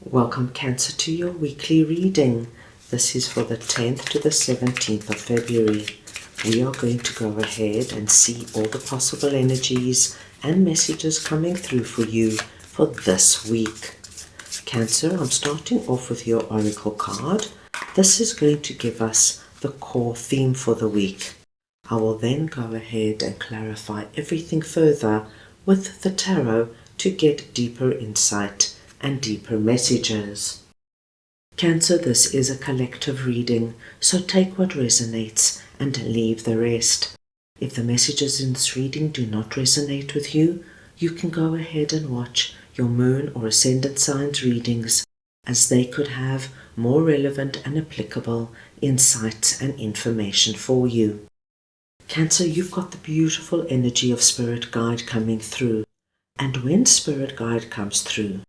Welcome Cancer to your weekly reading. This is for the 10th to the 17th of February. We are going to go ahead and see all the possible energies and messages coming through for you for this week. Cancer, I'm starting off with your oracle card. This is going to give us the core theme for the week. I will then go ahead and clarify everything further with the tarot to get deeper insight and deeper messages. Cancer, this is a collective reading, so take what resonates and leave the rest. If the messages in this reading do not resonate with you, you can go ahead and watch your moon or ascendant signs readings, as they could have more relevant and applicable insights and information for you. Cancer, you've got the beautiful energy of Spirit Guide coming through, and when Spirit Guide comes through,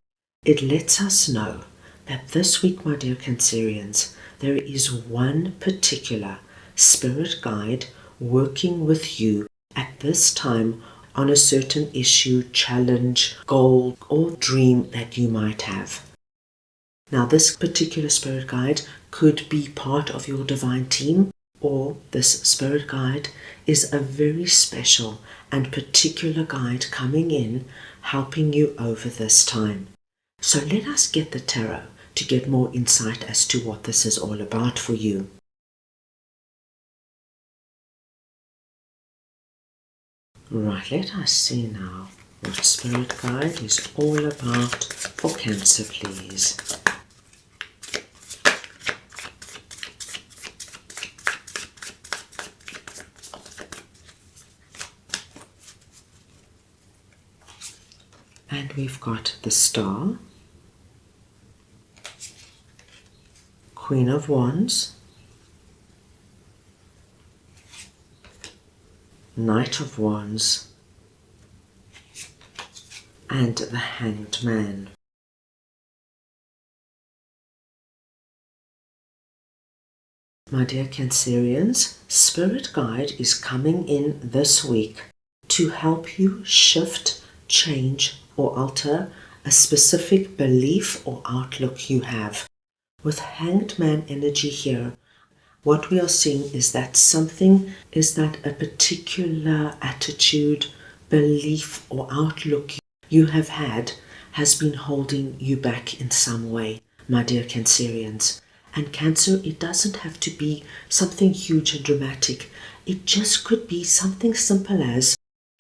it lets us know that this week, my dear Cancerians, there is one particular Spirit Guide working with you at this time on a certain issue, challenge, goal, or dream that you might have. Now, this particular Spirit Guide could be part of your divine team, or this Spirit Guide is a very special and particular guide coming in, helping you over this time. So let us get the tarot to get more insight as to what this is all about for you. Right, let us see now what Spirit Guide is all about for Cancer, please. And we've got the Star, Queen of Wands, Knight of Wands, and the Hanged Man. My dear Cancerians, Spirit Guide is coming in this week to help you shift, change, or alter a specific belief or outlook you have. With Hanged Man energy here, what we are seeing is that a particular attitude, belief, or outlook you have had has been holding you back in some way, my dear Cancerians. And Cancer, it doesn't have to be something huge and dramatic. It just could be something simple as,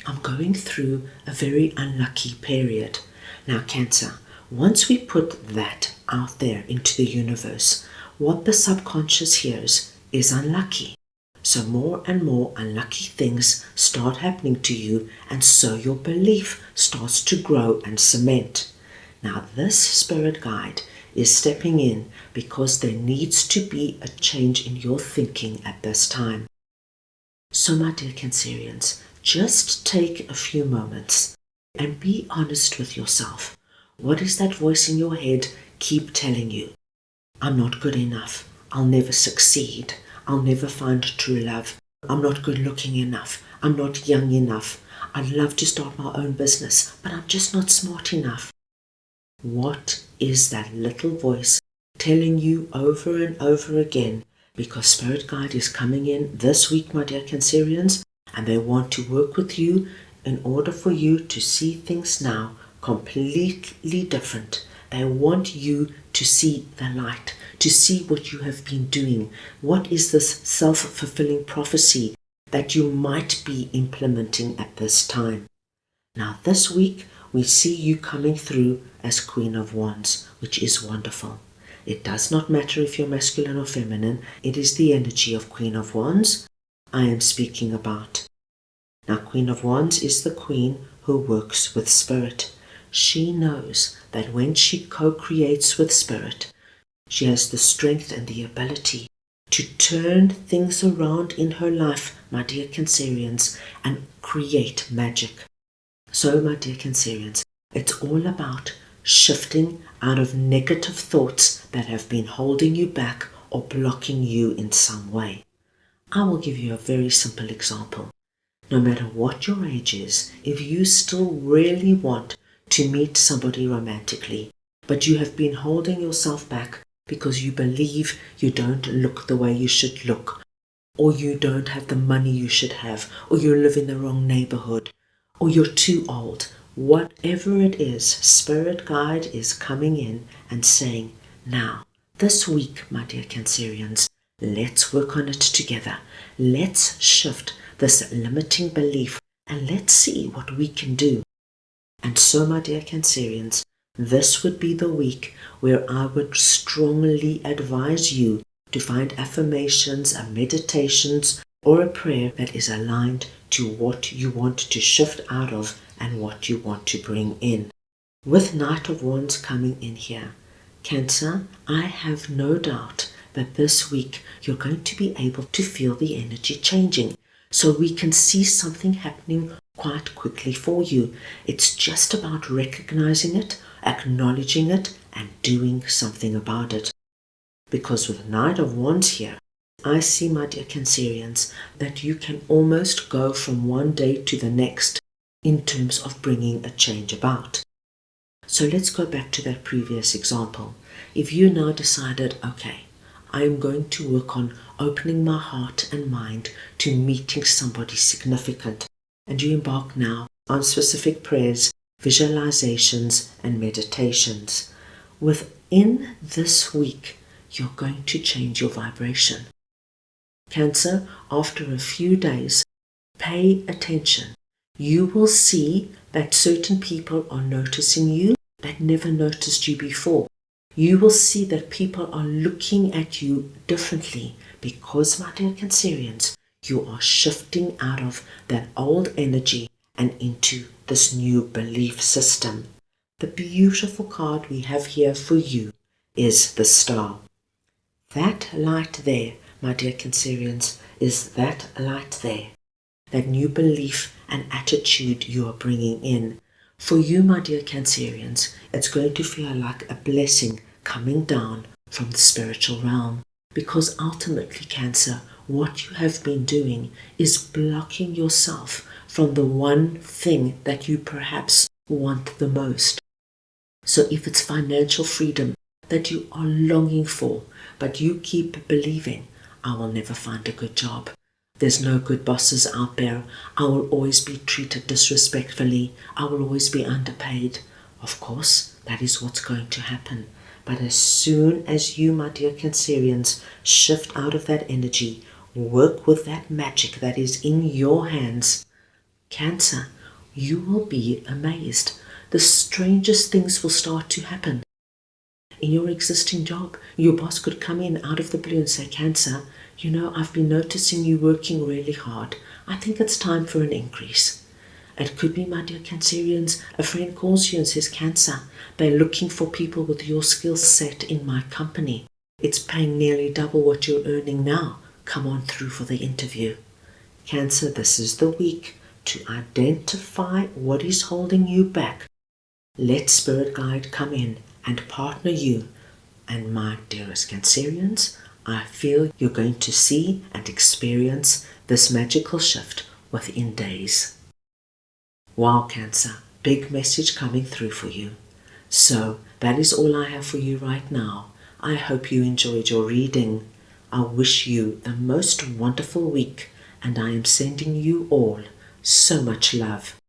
I'm going through a very unlucky period. Now, Cancer, once we put that out there into the universe, what the subconscious hears is unlucky. So more and more unlucky things start happening to you, and so your belief starts to grow and cement. Now, this Spirit Guide is stepping in because there needs to be a change in your thinking at this time. So, my dear Cancerians, just take a few moments and be honest with yourself. What is that voice in your head keep telling you? I'm not good enough. I'll never succeed. I'll never find true love. I'm not good looking enough. I'm not young enough. I'd love to start my own business, but I'm just not smart enough. What is that little voice telling you over and over again? Because Spirit Guide is coming in this week, my dear Cancerians, and they want to work with you in order for you to see things now completely different. They want you to see the light, to see what you have been doing. What is this self-fulfilling prophecy that you might be implementing at this time? Now, this week, we see you coming through as Queen of Wands, which is wonderful. It does not matter if you're masculine or feminine. It is the energy of Queen of Wands I am speaking about. Now, Queen of Wands is the queen who works with spirit. She knows that when she co-creates with spirit, she has the strength and the ability to turn things around in her life, my dear Cancerians, and create magic. So, my dear Cancerians, it's all about shifting out of negative thoughts that have been holding you back or blocking you in some way. I will give you a very simple example. No matter what your age is, if you still really want to meet somebody romantically, but you have been holding yourself back because you believe you don't look the way you should look, or you don't have the money you should have, or you live in the wrong neighborhood, or you're too old. Whatever it is, Spirit Guide is coming in and saying, now, this week, my dear Cancerians, let's work on it together. Let's shift this limiting belief and let's see what we can do. And so, my dear Cancerians, this would be the week where I would strongly advise you to find affirmations, a meditations, or a prayer that is aligned to what you want to shift out of and what you want to bring in. With Knight of Wands coming in here, Cancer, I have no doubt that this week you're going to be able to feel the energy changing. So we can see something happening quite quickly for you. It's just about recognizing it, acknowledging it, and doing something about it. Because with Knight of Wands here, I see, my dear Cancerians, that you can almost go from one day to the next in terms of bringing a change about. So let's go back to that previous example. If you now decided, okay, I am going to work on opening my heart and mind to meeting somebody significant, and you embark now on specific prayers, visualizations, and meditations. Within this week, you're going to change your vibration. Cancer, after a few days, pay attention. You will see that certain people are noticing you that never noticed you before. You will see that people are looking at you differently because, my dear Cancerians, you are shifting out of that old energy and into this new belief system. The beautiful card we have here for you is the Star. That light there, my dear Cancerians, is that light there. That new belief and attitude you are bringing in. For you, my dear Cancerians, it's going to feel like a blessing coming down from the spiritual realm. Because ultimately, Cancer, what you have been doing is blocking yourself from the one thing that you perhaps want the most. So if it's financial freedom that you are longing for, but you keep believing, I will never find a good job. There's no good bosses out there. I will always be treated disrespectfully. I will always be underpaid. Of course, that is what's going to happen. But as soon as you, my dear Cancerians, shift out of that energy, work with that magic that is in your hands, Cancer, you will be amazed. The strangest things will start to happen. In your existing job, your boss could come in out of the blue and say, Cancer, you know, I've been noticing you working really hard. I think it's time for an increase. It could be, my dear Cancerians, a friend calls you and says, Cancer, they're looking for people with your skill set in my company. It's paying nearly double what you're earning now. Come on through for the interview. Cancer, this is the week to identify what is holding you back. Let Spirit Guide come in and partner you. And my dearest Cancerians, I feel you're going to see and experience this magical shift within days. Wow, Cancer, big message coming through for you. So that is all I have for you right now. I hope you enjoyed your reading. I wish you the most wonderful week, and I am sending you all so much love.